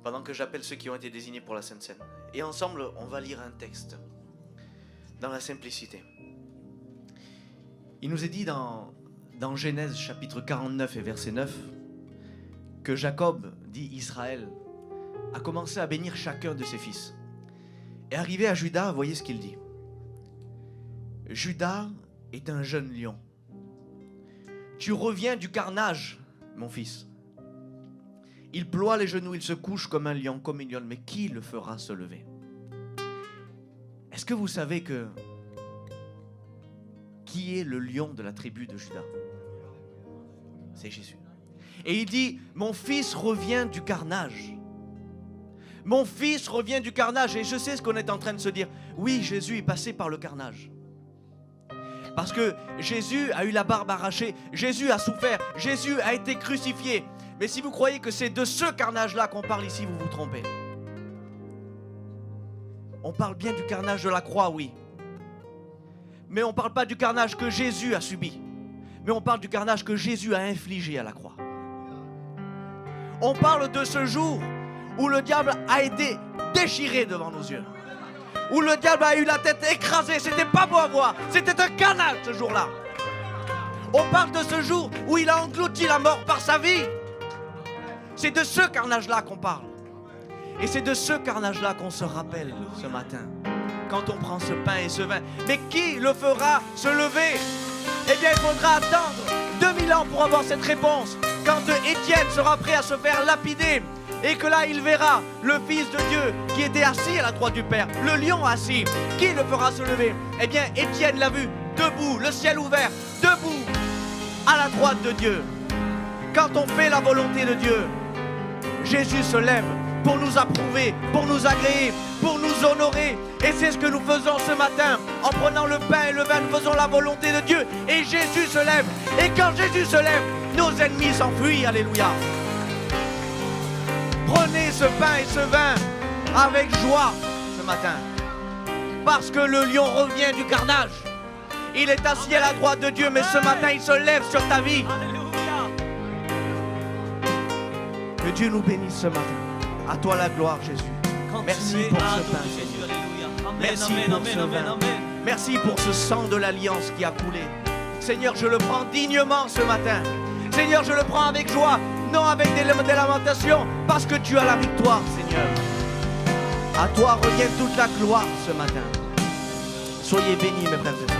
pendant que j'appelle ceux qui ont été désignés pour la Sainte Seine. Et ensemble, on va lire un texte dans la simplicité. Il nous est dit dans Genèse chapitre 49 et verset 9 que Jacob, dit Israël, a commencé à bénir chacun de ses fils. Et arrivé à Juda, voyez ce qu'il dit. Juda est un jeune lion. Tu reviens du carnage, mon fils. Il ploie les genoux, il se couche comme un lion, comme une lionne. Mais qui le fera se lever? Est-ce que vous savez qui est le lion de la tribu de Juda? C'est Jésus. Et il dit, mon fils revient du carnage. Mon fils revient du carnage. Et je sais ce qu'on est en train de se dire. Oui, Jésus est passé par le carnage. Parce que Jésus a eu la barbe arrachée. Jésus a souffert. Jésus a été crucifié. Mais si vous croyez que c'est de ce carnage-là qu'on parle ici, vous vous trompez. On parle bien du carnage de la croix, oui. Mais on ne parle pas du carnage que Jésus a subi. Mais on parle du carnage que Jésus a infligé à la croix. On parle de ce jour où le diable a été déchiré devant nos yeux. Où le diable a eu la tête écrasée. C'était pas beau à voir. C'était un carnage ce jour-là. On parle de ce jour où il a englouti la mort par sa vie. C'est de ce carnage-là qu'on parle. Et c'est de ce carnage-là qu'on se rappelle ce matin. Quand on prend ce pain et ce vin. Mais qui le fera se lever? Eh bien, il faudra attendre 2000 ans pour avoir cette réponse. Quand Étienne sera prêt à se faire lapider. Et que là, il verra le Fils de Dieu qui était assis à la droite du Père. Le lion assis. Qui le fera se lever? Eh bien, Étienne l'a vu debout, le ciel ouvert. Debout, à la droite de Dieu. Quand on fait la volonté de Dieu, Jésus se lève pour nous approuver, pour nous agréer, pour nous honorer. Et c'est ce que nous faisons ce matin. En prenant le pain et le vin, nous faisons la volonté de Dieu. Et Jésus se lève. Et quand Jésus se lève, nos ennemis s'enfuient. Alléluia. Prenez ce pain et ce vin avec joie ce matin. Parce que le lion revient du carnage. Il est assis à la droite de Dieu, mais ce matin, il se lève sur ta vie. Que Dieu nous bénisse ce matin. À toi la gloire, Jésus. Merci pour ce pain. Merci pour ce vin. Merci pour ce sang de l'alliance qui a coulé. Seigneur, je le prends dignement ce matin. Seigneur, je le prends avec joie, non avec des lamentations, parce que tu as la victoire, Seigneur. À toi revient toute la gloire ce matin. Soyez bénis, mes frères et sœurs.